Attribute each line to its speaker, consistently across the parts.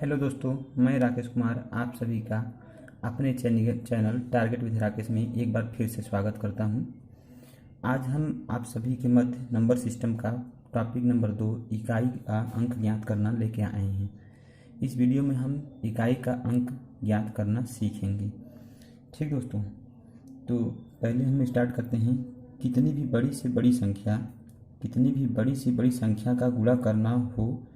Speaker 1: Hello दोस्तों, मैं राकेश कुमार आप सभी का अपने चैनल टारगेट विद राकेश में एक बार फिर से स्वागत करता हूं। आज हम आप सभी के मध्य नंबर सिस्टम का टॉपिक नंबर 2 इकाई का अंक ज्ञात करना लेके आए हैं। इस वीडियो में हम इकाई का अंक ज्ञात करना सीखेंगे। ठीक दोस्तों, तो पहले हम स्टार्ट करते हैं। कितनी भी बड़ी से बड़ी संख्या का गुणा करना हो,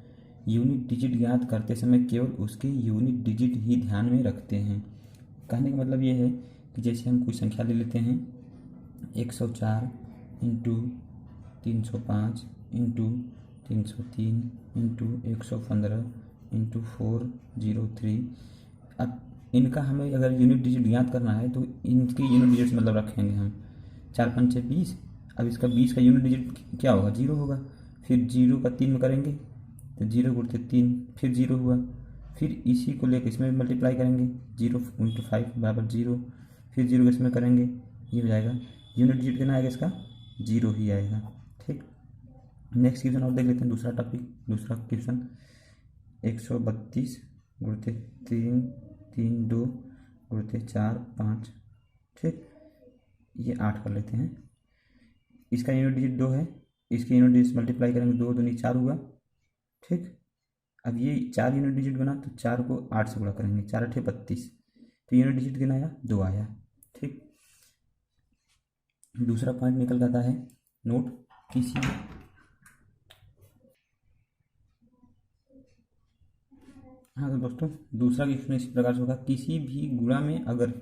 Speaker 1: यूनिट डिजिट ज्ञात करते समय केवल उसके यूनिट डिजिट ही ध्यान में रखते हैं। कहने का मतलब ये है कि जैसे हम कोई संख्या ले लेते हैं 104 इंटू 305 इंटू 303 इंटू 115 इंटू 403। अब इनका हमें अगर यूनिट डिजिट ज्ञात करना है तो इनके यूनिट डिजिट मतलब रखेंगे हम 4 5 6 20। अब इसका 20 का यूनिट डिजिट क्या होगा? 0 होगा। फिर 0 का 3 में करेंगे तो 0 गुणते 3, फिर 0 हुआ। फिर इसी को लेकर इसमें मल्टीप्लाई करेंगे 0 इंटू 5 बराबर 0। फिर 0 को इसमें करेंगे, ये हो जाएगा। यूनिट डिजिट कितना आएगा इसका? 0 ही आएगा। ठीक, नेक्स्ट क्वेश्चन और देख लेते हैं। दूसरा क्वेश्चन 132 गुणते 3 3 2 गुणते 4 5। ठीक, ये 8 कर लेते हैं। इसका यूनिट डिजिट 2 है, इसके यूनिट डिजिट मल्टीप्लाई करेंगे 2 दूनी 4 हुआ। ठीक, अब ये 4 यूनिट डिजिट बना तो 4 को 8 से गुणा करेंगे, 4 8 32, तो यूनिट डिजिट कितना आया? 2 आया। ठीक, दूसरा पॉइंट निकल जाता है नोट किसी हाँ तो दोस्तों, दूसरा क्वेश्चन इस प्रकार से होगा। किसी भी गुणा में अगर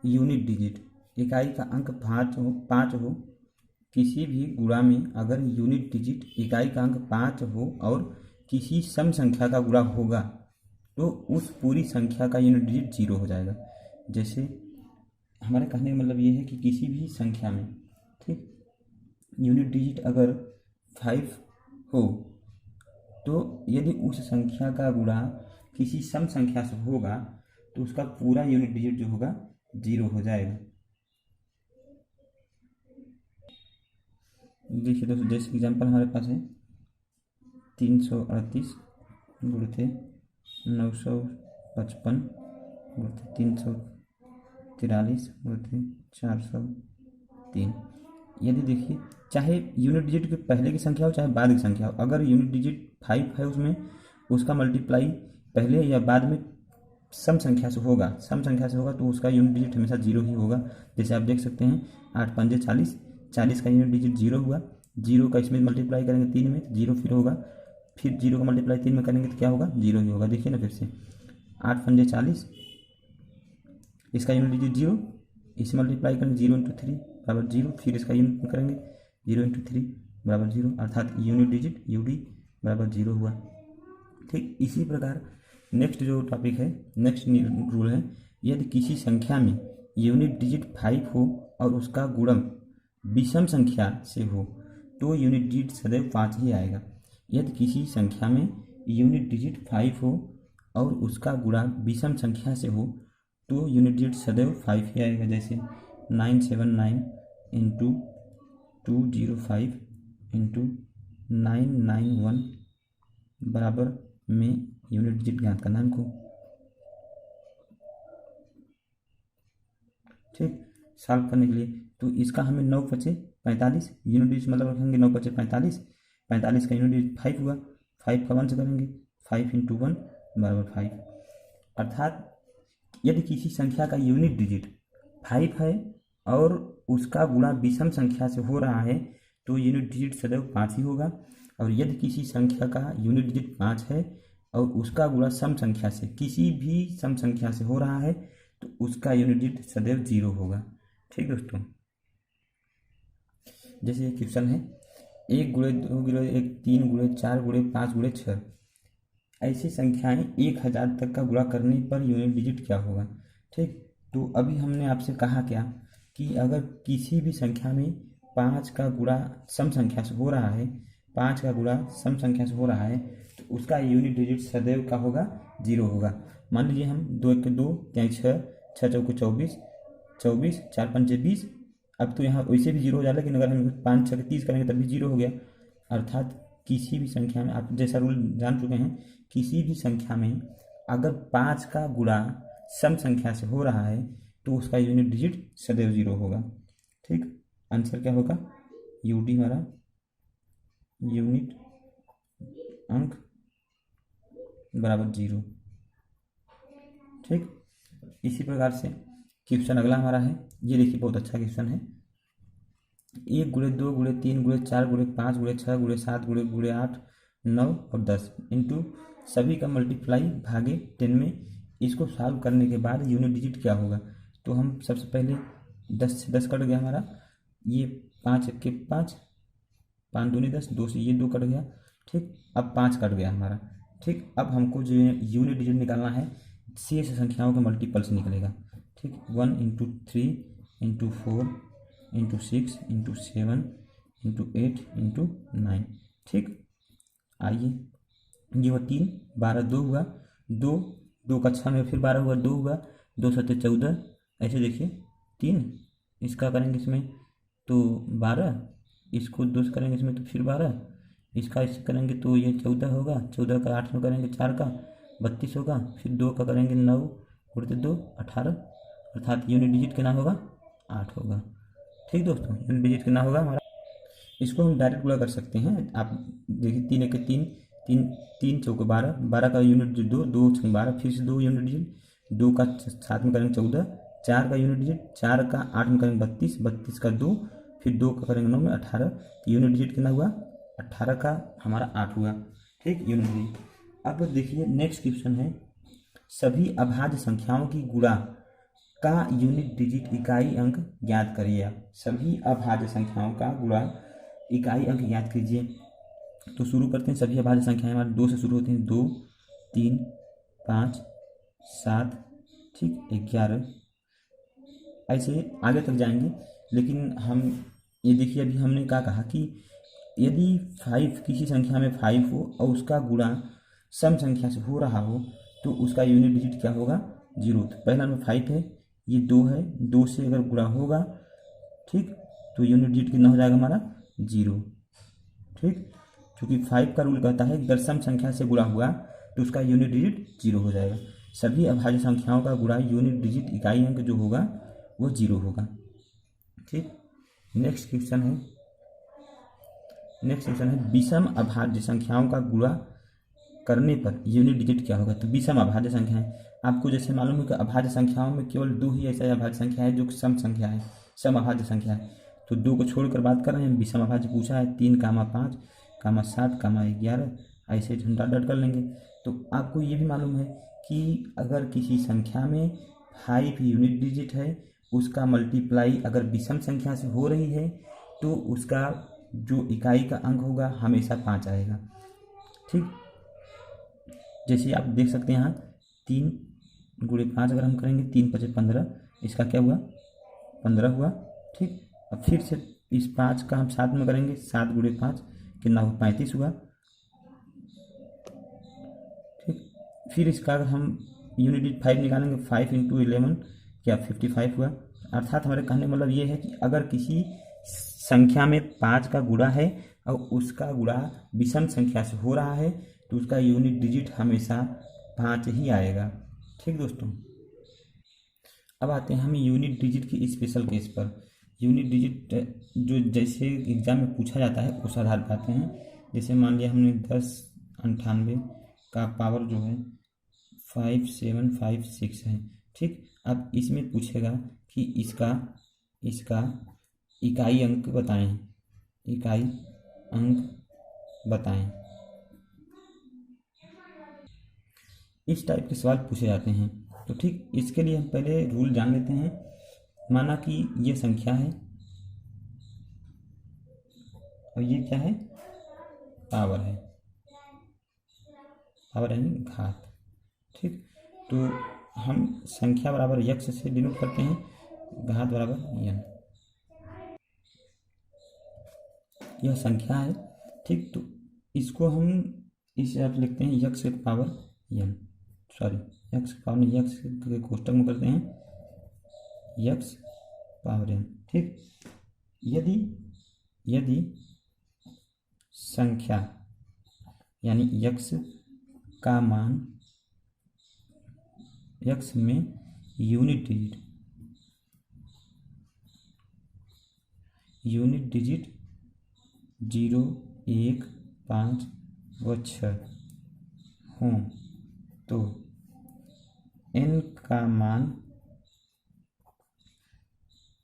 Speaker 1: यूनिट डिजिट इकाई का अंक 5 हो, किसी भी गुणा में अगर यूनिट डिजिट इकाई का अंक 5 हो और किसी सम संख्या का गुणा होगा तो उस पूरी संख्या का यूनिट डिजिट 0 हो जाएगा। जैसे हमारे कहने का मतलब ये है कि किसी भी संख्या में, ठीक, यूनिट डिजिट अगर 5 हो तो यदि उस संख्या का गुणा किसी सम संख्या से होगा तो उसका पूरा यूनिट डिजिट जो होगा 0 हो जाएगा। देखिए दोस्तों, जैसे एग्जाम्पल हमारे पास है 338 गुणते 955 गुणते 343 गुणते 403। यदि देखिए, चाहे यूनिट डिजिट के पहले की संख्या हो चाहे बाद की संख्या हो, अगर यूनिट डिजिट 5 है उसमें उसका मल्टीप्लाई पहले या बाद में सम संख्या से होगा तो उसका यूनिट डिजिट हमेशा 0 ही होगा। जैसे आप देख सकते हैं 8 5 40, 40 का यूनिट डिजिट 0 हुआ। 0 का इसमें मल्टीप्लाई करेंगे 3 में, 0 फिर होगा। फिर 0 का मल्टीप्लाई 3 में करेंगे तो क्या होगा? 0 ही होगा। देखिए ना, फिर से 8 5 40, इसका यूनिट डिजिट 0, इसे मल्टीप्लाई करेंगे 0 इंटू 3 बराबर 0। फिर इसका यूनिट में करेंगे 0 इंटू 3 बराबर 0, अर्थात यूनिट डिजिट यूडी बराबर 0 हुआ। ठीक, इसी प्रकार नेक्स्ट जो टॉपिक है, नेक्स्ट रूल है, यदि किसी संख्या में यूनिट डिजिट 5 हो और उसका गुणन विषम संख्या से हो तो यूनिट डिजिट सदैव 5 ही आएगा। यदि किसी संख्या में यूनिट डिजिट 5 हो और उसका गुणा विषम संख्या से हो तो यूनिट डिजिट सदैव 5 ही आएगा। जैसे 979 इंटू 205 इंटू 991 बराबर में यूनिट डिजिट ज्ञात करना हमको। ठीक, सॉल्व करने के लिए तो इसका हमें 9 5 45 यूनिट डिजिट मतलब रखेंगे 9 5 45, 45 का यूनिट डिजिट 5 हुआ। 5 का 1 से करेंगे, 5 इंटू 1 बराबर 5। अर्थात यदि किसी संख्या का यूनिट डिजिट 5 है और उसका गुणा विषम संख्या से हो रहा है तो यूनिट डिजिट सदैव 5 ही होगा। और यदि किसी संख्या का यूनिट डिजिट 5 है और उसका गुणा सम संख्या से, किसी भी सम संख्या से हो रहा है तो उसका यूनिट डिजिट सदैव 0 होगा। ठीक दोस्तों, जैसे ये क्वेश्चन है 1 गुणे 2 गुणे 1, 3 गुणे 4 गुणे 5 गुणे 6, ऐसी संख्याएं 1000 तक का गुणा करने पर यूनिट डिजिट क्या होगा? ठीक, तो अभी हमने आपसे कहा क्या कि अगर किसी भी संख्या में 5 का गुणा सम संख्या से हो रहा है, 5 का गुणा सम संख्या से हो रहा है तो उसका यूनिट डिजिट सदैव का होगा 0 होगा। मान लीजिए हम 2 1 2 3 6, 6 चौके 24, 24 4 5 20। अब तो यहाँ वैसे भी 0 हो जाएगा, लेकिन अगर हम 5 6 30 करेंगे तब भी 0 हो गया। अर्थात किसी भी संख्या में, आप जैसा रूल जान चुके हैं, किसी भी संख्या में अगर 5 का गुणा सम संख्या से हो रहा है तो उसका यूनिट डिजिट सदैव 0 होगा। ठीक, आंसर क्या होगा, यूडी हमारा यूनिट अंक बराबर 0। ठीक, इसी प्रकार से क्वेश्चन अगला हमारा है, ये देखिए बहुत अच्छा क्वेश्चन है। 1 गुणे 2 गुणे 3 गुणे 4 गुणे 5 गुणे 6 गुणे 7 गुणे 8 9 और 10 इंटू सभी का मल्टीप्लाई भागे 10 में इसको सॉल्व करने के बाद यूनिट डिजिट क्या होगा। तो हम सबसे पहले 10 से 10 कट गया हमारा, ये 5 के 5, 5 दूनी 10, 2 से ये 2 कट गया। ठीक, अब 5 कट गया हमारा। ठीक, अब हमको जो यूनिट डिजिट निकालना है शेष संख्याओं के मल्टीपल से निकलेगा। ठीक, 1 into 3 into 4 into 6 into 7 into 8 into 9। ठीक, आइए ये हुआ 3, 12 2 हुआ, 2 2 का 6 में फिर 12 हुआ, 2 हुआ, 2 7 14, ऐसे देखिए 3 इसका करेंगे इसमें तो 12, इसको 2 से करेंगे इसमें तो फिर 12, इसका इससे करेंगे तो ये 14 होगा, 14 का 8 में करेंगे 4 का 32 होगा, फिर 2 का करेंगे 9 उड़ते 2 18, अर्थात यूनिट डिजिट कितना होगा 8 होगा। ठीक दोस्तों, यूनिट डिजिट कितना होगा हमारा, इसको हम डायरेक्ट गुणा कर सकते हैं। आप देखिए 3 एक 3, 3 3 चौके 12, 12 का यूनिट डिजिट 2, 2 छः 12, फिर से 2 यूनिट डिजिट, 2 का 7 में करेंगे 14, 4 का यूनिट डिजिट, 4 का 8 में करेंगे 32, 32 का 2, फिर 2 का करेंगे 9 में 18, यूनिट डिजिट कितना हुआ 18 का हमारा 8 हुआ। ठीक, यूनिट डिजिट। अब देखिए नेक्स्ट क्वेश्चन है, सभी अभाज्य संख्याओं की गुणा का यूनिट डिजिट इकाई अंक ज्ञात करिए। सभी अभाज्य संख्याओं का गुणा इकाई अंक ज्ञात कीजिए। तो शुरू करते हैं, सभी अभाज्य संख्याएं हमारे 2 से शुरू होती हैं, 2 3 5 7, ठीक 11, ऐसे आगे तक जाएंगे। लेकिन हम ये देखिए अभी हमने क्या कहा कि यदि 5 किसी संख्या में 5 हो और उसका गुणा सम संख्या से हो रहा हो तो उसका यूनिट डिजिट क्या होगा 0। तो पहला नंबर 5 है, ये 2 है, 2 से अगर गुणा होगा ठीक तो यूनिट डिजिट कितना हो जाएगा हमारा 0। ठीक, क्योंकि 5 का रूल कहता है अगर सम संख्या से गुणा हुआ तो उसका यूनिट डिजिट 0 हो जाएगा। सभी अभाज्य संख्याओं का गुणा यूनिट डिजिट इकाई अंक जो होगा वो 0 होगा। ठीक, नेक्स्ट क्वेश्चन है विषम अभाज्य संख्याओं का गुणा करने पर यूनिट डिजिट क्या होगा। तो विषम अभाज्य संख्याएं, आपको जैसे मालूम है कि अभाज्य संख्याओं में केवल 2 ही ऐसा अभाज्य संख्या है जो सम संख्या है, सम अभाज्य संख्या है। तो 2 को छोड़कर बात कर रहे हैं, विषम अभाज्य पूछा है, 3, 5, 7, 11, ऐसे झंडा डट कर लेंगे। तो आपको ये भी मालूम है कि अगर किसी संख्या में 5 यूनिट डिजिट है, उसका मल्टीप्लाई अगर विषम संख्या से हो रही है तो उसका जो इकाई का अंक होगा हमेशा 5 आएगा। ठीक, जैसे आप देख सकते हैं यहाँ 3 गुणे 5 अगर हम करेंगे 3 5 15, इसका क्या हुआ 15 हुआ। ठीक, अब फिर से इस 5 का हम 7 में करेंगे, 7 गुणे 5 कितना हुआ 35 हुआ। ठीक, फिर इसका अगर हम यूनिट 5 निकालेंगे, 5 इंटू 11 क्या 55 हुआ। अर्थात हमारे कहने का मतलब ये है कि अगर किसी संख्या में 5 का गुणा है और उसका गुणा विषम संख्या से हो रहा है तो उसका यूनिट डिजिट हमेशा 5 ही आएगा। ठीक दोस्तों, अब आते हैं हम यूनिट डिजिट की स्पेशल केस पर। यूनिट डिजिट जो जैसे एग्जाम में पूछा जाता है उस आधार पर आते हैं। जैसे मान लिया हमने 1098 का पावर जो है 5756 है। ठीक, अब इसमें पूछेगा कि इसका इकाई अंक बताएं, इकाई अंक बताएं। इस टाइप के सवाल पूछे जाते हैं। तो ठीक, इसके लिए हम पहले रूल जान लेते हैं। माना कि ये संख्या है और ये क्या है पावर है, पावर यानी घात। ठीक, तो हम संख्या बराबर यक्स से डिनोट करते हैं, घात बराबर यन, यह संख्या है। ठीक, तो इसको हम इस तरह लिखते हैं यक्स की पावर यन, सॉरी यक्स की पावर यक्स के कोष्टक में करते हैं यक्स पावर एन। ठीक, यदि संख्या यानी यक्स का मान एक्स में यूनिट डिजिट 0, 1, 5 व 6 हों तो n का मान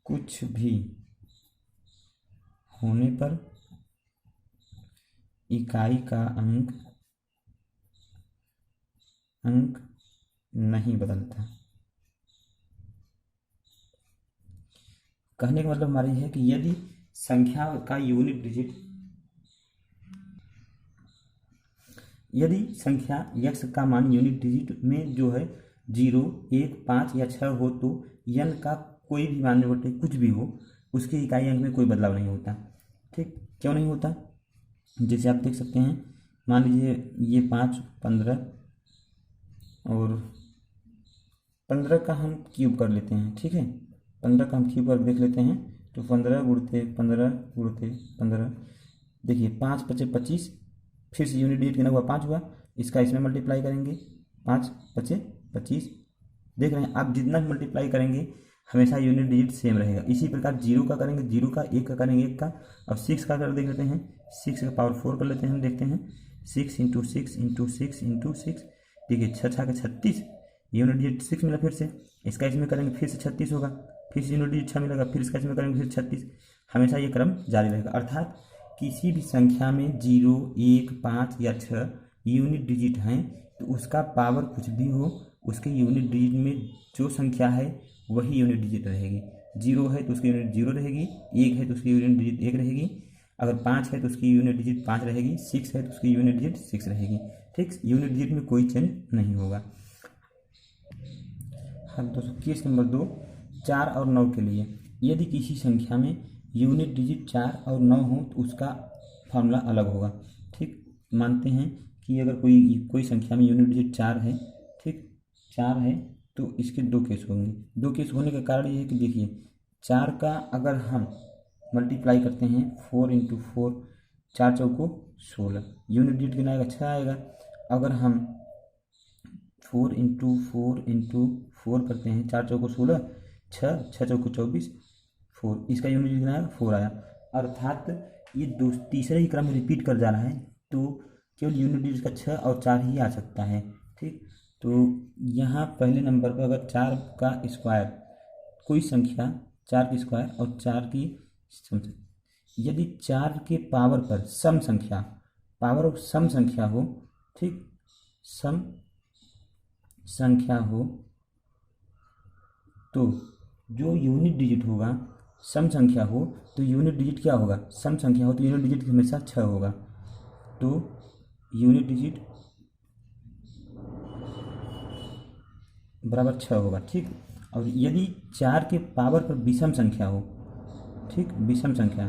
Speaker 1: कुछ भी होने पर इकाई का अंक नहीं बदलता। कहने का मतलब हमारा यह है कि यदि संख्या का यूनिट डिजिट, यदि संख्या x का मान यूनिट डिजिट में जो है 0, 1, 5 या 6 हो तो n का कोई भी मान बटे कुछ भी हो उसके इकाई अंक में कोई बदलाव नहीं होता। ठीक, क्यों नहीं होता? जैसे आप देख सकते हैं, मान लीजिए ये 5, 15 और 15 का हम क्यूब कर लेते हैं। ठीक है, 15 का हम क्यूब कर देख लेते हैं तो 15 गुणते 15 गुणते 15, देखिए 5 × 5 = 25, फिर से यूनिट डिजिट कितना हुआ 5 हुआ, इसका इसमें मल्टीप्लाई करेंगे 5 × 5 = 25। देख रहे हैं आप, जितना भी मल्टीप्लाई करेंगे हमेशा यूनिट डिजिट सेम रहेगा। इसी प्रकार 0 का करेंगे 0 का, 1 का करेंगे 1 का, और 6 का कर देख लेते हैं, 6 का पावर 4 कर लेते हैं। हम देखते हैं 6 × 6 × 6 × 6, देखिए 6 × 6 = 36, यूनिट डिजिट 6 मिला। फिर से इसका इसमें करेंगे फिर से 36 होगा, फिर से यूनिट डिजिट 6 मिलेगा, फिर इसका इसमें करेंगे फिर 36, हमेशा ये क्रम जारी रहेगा। अर्थात किसी भी संख्या में 0, 1, 5 या 6 यूनिट डिजिट हैं तो उसका पावर कुछ भी हो, उसके यूनिट डिजिट में जो संख्या है वही यूनिट डिजिट रहेगी। 0 है तो उसकी यूनिट 0 रहेगी, 1 है तो उसकी यूनिट डिजिट 1 रहेगी, अगर 5 है तो उसकी यूनिट डिजिट 5 रहेगी, 6 है तो उसकी यूनिट डिजिट 6 रहेगी। ठीक, यूनिट डिजिट में कोई चेंज नहीं होगा। हाँ दोस्तों, केस नंबर 2, 4 और 9 के लिए, यदि किसी संख्या में यूनिट डिजिट 4 और 9 हो तो उसका फॉर्मूला अलग होगा। ठीक, मानते हैं कि अगर कोई संख्या में यूनिट डिजिट 4 है, ठीक 4 है, तो इसके 2 केस होंगे। 2 केस होने का कारण ये है कि देखिए 4 का अगर हम मल्टीप्लाई करते हैं 4 × 4, 4 चौको 16, यूनिट डिजिट कितना आएगा 6 आएगा। अगर हम 4 × 4 × 4 करते हैं, 4 चौको 16, 6, 6 चौको 24, 4, इसका यूनिट कितना आया 4 आया। अर्थात ये तीसरे ही क्रम रिपीट कर जा रहा है तो केवल यूनिट डिजिट का 6 और 4 ही आ सकता है। ठीक, तो यहाँ पहले नंबर पर अगर 4 का स्क्वायर, कोई संख्या 4 की स्क्वायर और 4 की सम, यदि 4 के पावर पर सम संख्या, पावर ऑफ सम संख्या हो, ठीक सम संख्या हो तो जो यूनिट डिजिट होगा, सम संख्या हो तो यूनिट डिजिट क्या होगा, सम संख्या हो तो यूनिट डिजिट हमेशा 6 होगा, तो यूनिट डिजिट बराबर 6 होगा। ठीक, और यदि 4 के पावर पर विषम संख्या हो, ठीक विषम संख्या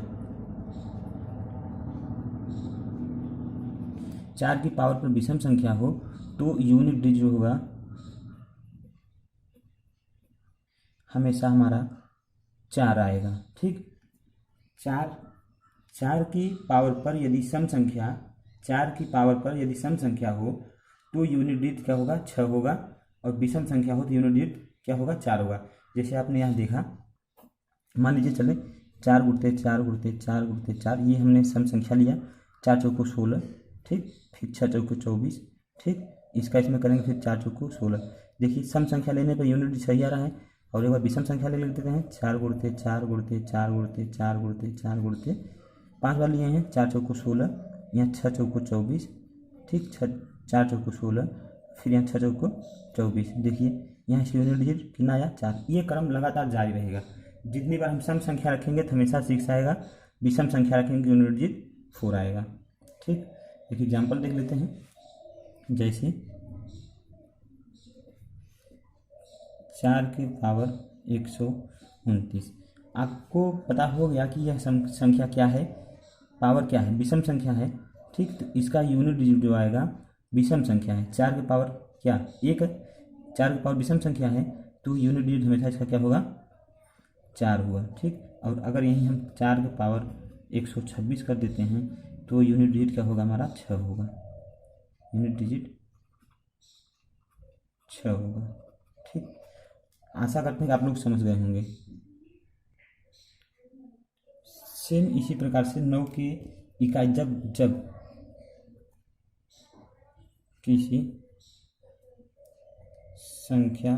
Speaker 1: 4 की पावर पर विषम संख्या हो तो यूनिट डिजिट जो होगा हमेशा हमारा 4 आएगा। ठीक, 4 की पावर पर यदि सम संख्या, 4 की पावर पर यदि सम संख्या हो तो यूनिट डिजिट क्या होगा 6 होगा, और विषम संख्या हो तो यूनिट डिजिट क्या होगा 4 होगा। जैसे आपने यहाँ देखा, मान लीजिए चले 4 गुणते 4 गुणते 4 गुणते 4, ये हमने सम संख्या लिया, 4 चौको 16, ठीक, फिर 6 चौको 24, ठीक, इसका इसमें करेंगे फिर 4 चौको 16, देखिए सम संख्या लेने पर यूनिट डिजिट सही आ रहा है। और एक बार विषम संख्या ले लेते हैं, 4 गुणते 4 गुणते 4 गुणते 4 गुणते 4 गुणते 5 बार लिए हैं, 4 चौको 16, यहाँ 6 चौको 24, ठीक 4 चौको 16, फिर यहाँ 6 चौको 24, देखिए यहाँ इसकी यूनिट डिजिट कितना आया 4। ये क्रम लगातार जारी रहेगा, जितनी बार हम सम संख्या रखेंगे तो हमेशा 6 आएगा, विषम संख्या रखेंगे यूनिट डिजिट 4 आएगा। ठीक, एक एग्जाम्पल देख लेते हैं, जैसे 4 की पावर 129, आपको पता हो गया कि यह संख्या क्या है, पावर क्या है, विषम संख्या है। ठीक, तो इसका यूनिट डिजिट जो आएगा विषम संख्या है, 4 की पावर क्या 1 है, 4 की पावर विषम संख्या है तो यूनिट डिजिट हमेशा इसका क्या होगा 4 हुआ। ठीक, और अगर यहीं हम 4 की पावर 126 कर देते हैं तो यूनिट डिजिट क्या होगा हमारा 6 होगा, यूनिट डिजिट 6 होगा। आशा करते हैं कि आप लोग समझ गए होंगे। सेम इसी प्रकार से 9 की इकाई जब जब किसी संख्या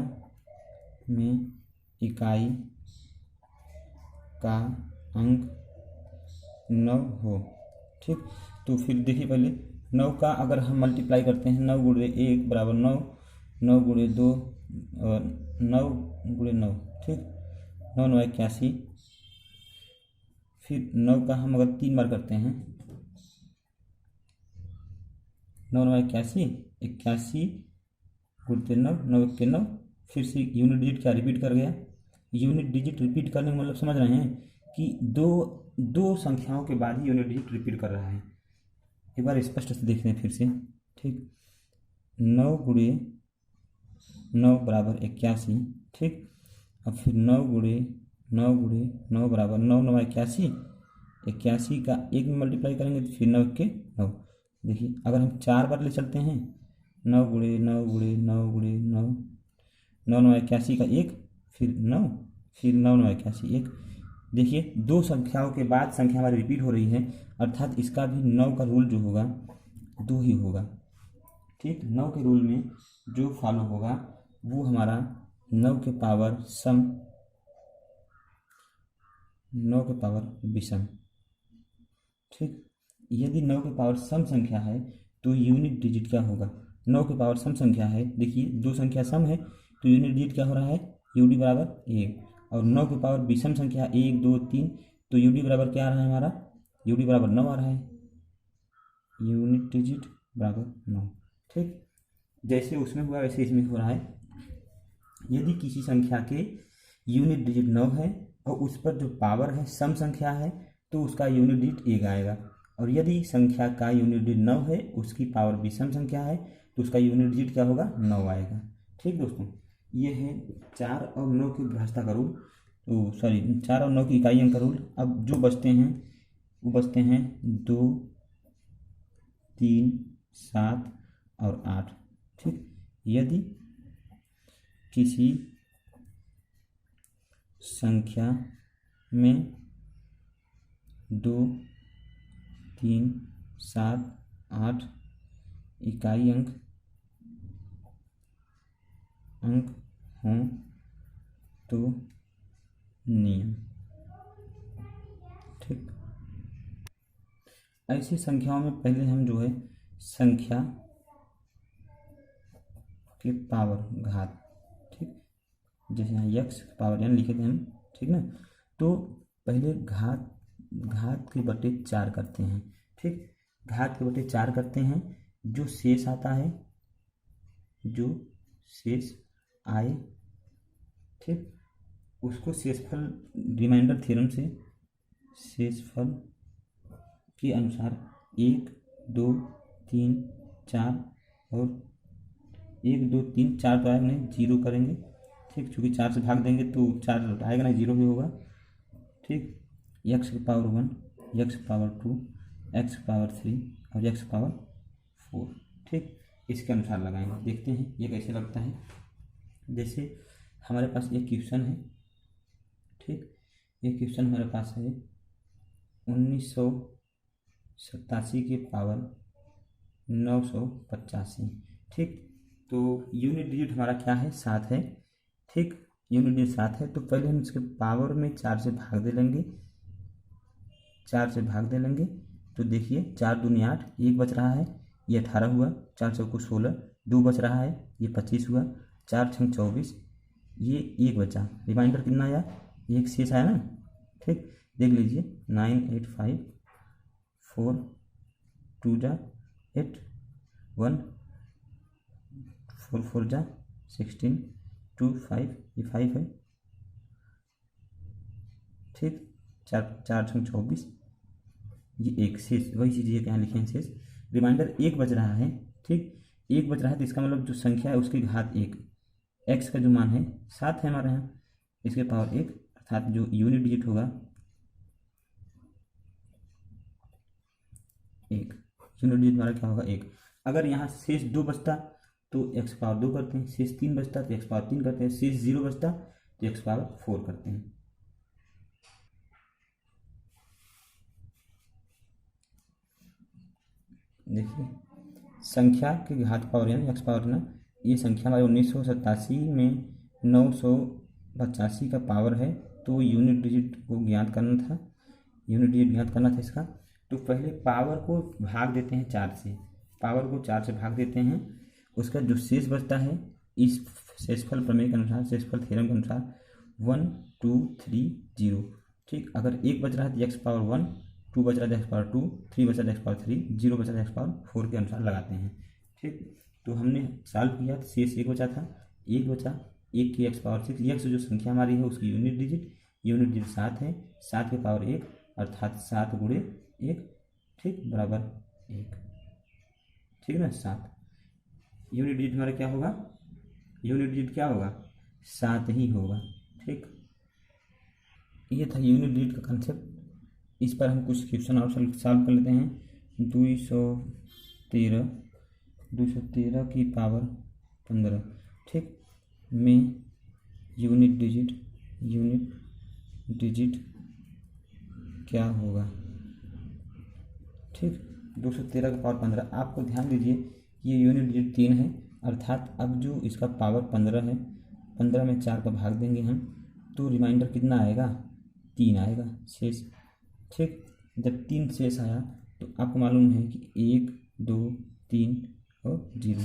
Speaker 1: में इकाई का अंक 9 हो, ठीक, तो फिर देखिए पहले 9 का अगर हम मल्टीप्लाई करते हैं 9 गुणे 1 बराबर 9, 9 गुणे 2 और 9 गुणे 9, ठीक, 9 9 81। फिर 9 का हम अगर 3 बार करते हैं 9 9 81, 81 गुणते 9, 9 1 9। फिर से यूनिट डिजिट क्या रिपीट कर गया। यूनिट डिजिट रिपीट करने का मतलब समझ रहे हैं कि दो संख्याओं के बाद ही यूनिट डिजिट रिपीट कर रहा है। एक बार स्पष्ट से देखते हैं फिर से, ठीक, 9 गुणे 9 बराबर 81, ठीक। अब फिर 9 गुणे 9 बराबर 9 9 81, 81 का 1 में मल्टीप्लाई करेंगे तो फिर 9 के 9। देखिए अगर हम 4 बार ले चलते हैं 9 गुणे 9 गुणे 9 गुणे 9, 9 9 81 का 1, फिर 9, फिर 9 9 81 1। देखिए दो संख्याओं के बाद संख्या हमारी रिपीट हो रही है, अर्थात इसका भी 9 का रूल जो होगा 2 ही होगा, ठीक। 9 के रूल में जो फॉलो होगा वो हमारा 9 के पावर सम, 9 के पावर विषम, ठीक। यदि 9 के पावर सम संख्या है तो यूनिट डिजिट क्या होगा। 9 के पावर सम संख्या है, देखिए दो संख्या सम है तो यूनिट डिजिट क्या हो रहा है, यूडी बराबर 1। और 9 के पावर विषम संख्या 1 2 3, तो यूडी बराबर क्या आ रहा है हमारा, यूडी बराबर 9 आ रहा है, यूनिट डिजिट बराबर 9, ठीक। जैसे उसमें हुआ वैसे इसमें हो रहा है। यदि किसी संख्या के यूनिट डिजिट 9 है और उस पर जो पावर है सम संख्या है तो उसका यूनिट डिजिट 1 आएगा। और यदि संख्या का यूनिट डिजिट 9 है, उसकी पावर विषम संख्या है तो उसका यूनिट डिजिट क्या होगा, 9 आएगा, ठीक दोस्तों। ये है 4 और 9 की भाषा का रूल, तो सॉरी 4 और 9 की इकाई अंक का रूल। अब जो बचते हैं वो बचते हैं 2 3 7 और 8, ठीक। यदि किसी संख्या में 2 3 7 8 इकाई अंक हों तो नियम, ठीक। ऐसी संख्याओं में पहले हम जो है संख्या के पावर घात, ठीक, जैसे यहाँ यक्स पावर n लिखे थे हम, ठीक ना। तो पहले घात के बटे 4 करते हैं, ठीक, घात के बटे 4 करते हैं। जो शेष आता है, जो शेष आए, ठीक, उसको शेषफल रिमाइंडर थ्योरम से शेषफल के अनुसार 1 2 3 4 और 1 2 3 4 तो आएगा नहीं, 0 करेंगे, ठीक, चूँकि 4 से भाग देंगे तो 4 आएगा नहीं, 0 ही होगा, ठीक। एक्स की पावर 1, एक्स की पावर 2, एक्स की पावर 3 और एक्स की पावर 4, ठीक। इसके अनुसार लगाएंगे, देखते हैं ये कैसे लगता है। जैसे हमारे पास एक क्वेश्चन है, ठीक, ये क्वेश्चन हमारे पास है 1987 के पावर 985, ठीक। तो यूनिट डिजिट हमारा क्या है, 7 है, ठीक, यूनिट डिजिट 7 है। तो पहले हम इसके पावर में 4 से भाग दे लेंगे, 4 से भाग दे लेंगे तो देखिए 4 दूनी 8, 1 बच रहा है, ये 18 हुआ, 4 चौको 16, 2 बच रहा है, ये 25 हुआ, 4 छंग 24, ये 1 बचा, रिमाइंडर कितना आया, 1 शेष आया ना, ठीक। देख लीजिए 9 8 5 4 2 जा 8 1 4 4 जा 16 2 5, ये 5 है, ठीक, 4 छंग 24, ये 1 शेष, वही चीज़ ये क्या लिखे हैं शेष, रिमाइंडर 1 बच रहा है, ठीक, 1 बच रहा है तो इसका मतलब जो संख्या है उसकी घात 1, एक्स का जो मान है 7 है हमारे यहाँ, इसके पावर 1, अर्थात जो यूनिट डिजिट होगा 1, यूनिट डिजिट हमारा क्या होगा 1। अगर यहाँ शेष 2 बचता तो एक्स पावर 2 करते हैं, शेष 3 बचता तो एक्स पावर 3 करते हैं, शेष 0 बचता तो एक्स पावर 4 करते हैं। देखिए संख्या के घात पावर यानी एक्स पावर ना, ये संख्या हमारे 1987 में 985 का पावर है, तो यूनिट डिजिट को ज्ञात करना था, यूनिट डिजिट ज्ञात करना था इसका। तो पहले पावर को भाग देते हैं 4 से, पावर को 4 से भाग देते हैं, उसका जो शेष बचता है इस शेषफल प्रमेय के अनुसार, शेषफल थ्योरम के अनुसार 1 2 3 0। ठीक, अगर 1 बच रहा है तो एक्स पावर 1, 2 बच रहा है एक्स पावर 2, 3 बच रहा है एक्स पावर 3, 0 बच रहा है एक्स पावर 4 के अनुसार लगाते हैं। ठीक, तो हमने सॉल्व किया तो शेष 1 बचा था, 1 बचा, 1 की एक्स पावर 6, एक्स जो संख्या हमारी है उसकी यूनिट डिजिट 7 है, 7 के पावर 1 अर्थात 7 गुणे 1, ठीक, बराबर 1। ठीक है ना, 7 यूनिट डिजिट हमारा क्या होगा, यूनिट डिजिट क्या होगा, 7 ही होगा। ठीक, ये था यूनिट डिजिट का कंसेप्ट। इस पर हम कुछ क्वेश्चन और सॉल्व कर लेते हैं। 213 की पावर 15, ठीक, में यूनिट डिजिट क्या होगा। ठीक, 213 का पावर 15, आपको ध्यान दीजिए ये यूनिट डिजिट 3 है, अर्थात अब जो इसका पावर 15 है, 15 में 4 का भाग देंगे हम तो रिमाइंडर कितना आएगा, 3 आएगा शेष। ठीक, जब 3 शेष आया तो आपको मालूम है कि 1 2 3 और 0,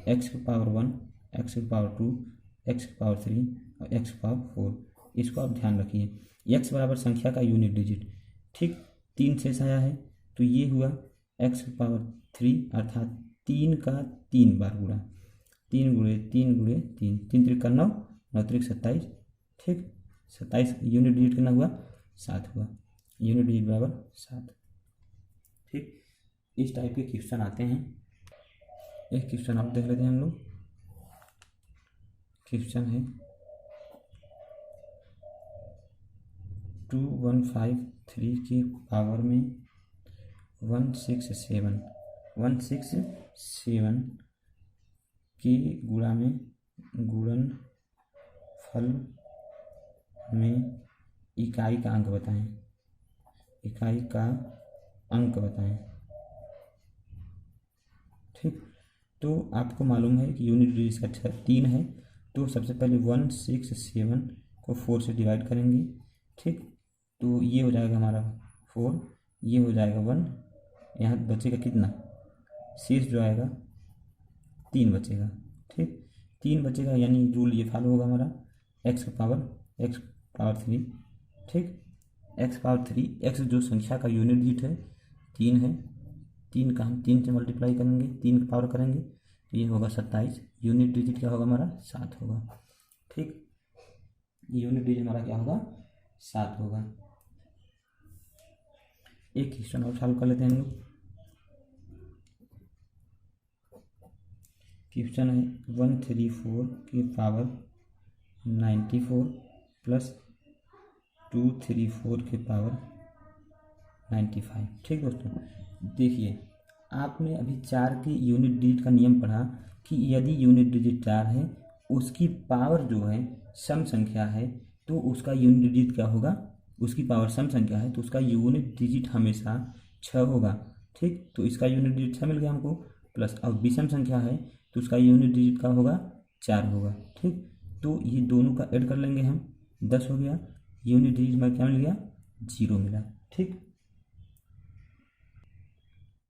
Speaker 1: एक्स की पावर 1, एक्स की पावर 2, एक्स की पावर 3 और एक्स की पावर 4, इसको आप ध्यान रखिए। एक्स बराबर संख्या का यूनिट डिजिट। ठीक, 3 शेष आया है तो ये हुआ एक्स की पावर 3 अर्थात 3 का 3 बार गुणा, 3 गुणे 3 गुणे 3, 3 त्रिक 9, 9 त्रिक 27। ठीक, 27 यूनिट डिजिट कितना हुआ, 7 हुआ, यूनिट डिजिट बराबर 7। ठीक, इस टाइप के क्वेश्चन आते हैं। एक क्वेश्चन आप देख लेते हैं हम लोग। क्वेश्चन है 2153 की पावर में 167 की गुणनफल में इकाई का अंक बताएं, इकाई का अंक बताएं। ठीक, तो आपको मालूम है कि यूनिट डिजिट का 3 है, तो सबसे पहले 167 को 4 से डिवाइड करेंगे। ठीक, तो ये हो जाएगा हमारा 4, ये हो जाएगा 1, यहाँ बचेगा कितना, शेष जो आएगा 3 बचेगा। ठीक, 3 बचेगा यानी रूल ये फॉलो होगा हमारा, एक्स पावर 3। ठीक, एक्स पावर 3, एक्स जो संख्या का यूनिट डिजिट है 3 है, 3 का हम 3 से मल्टीप्लाई करेंगे, 3 का पावर करेंगे तो ये होगा 27, यूनिट डिजिट क्या होगा हमारा, 7 होगा। ठीक, यूनिट डिजिट हमारा क्या होगा, 7 होगा। एक क्वेश्चन और सॉल्व कर लेते हैं हम लोग। क्वेश्चन है 134 की पावर 94 प्लस 234 की पावर 95। ठीक दोस्तों, देखिए आपने अभी 4 की यूनिट डिजिट का नियम पढ़ा कि यदि यूनिट डिजिट 4 है, उसकी पावर जो है सम संख्या है, तो उसका यूनिट डिजिट क्या होगा, उसकी पावर सम संख्या है तो उसका यूनिट डिजिट हमेशा 6 होगा। ठीक, तो इसका यूनिट डिजिट 6 मिल गया हमको, प्लस अब विषम संख्या है तो उसका यूनिट डिजिट का होगा 4 होगा। ठीक, तो ये दोनों का ऐड कर लेंगे हम, 10 हो गया, यूनिट डिजिट में क्या मिल गया, 0 मिला। ठीक,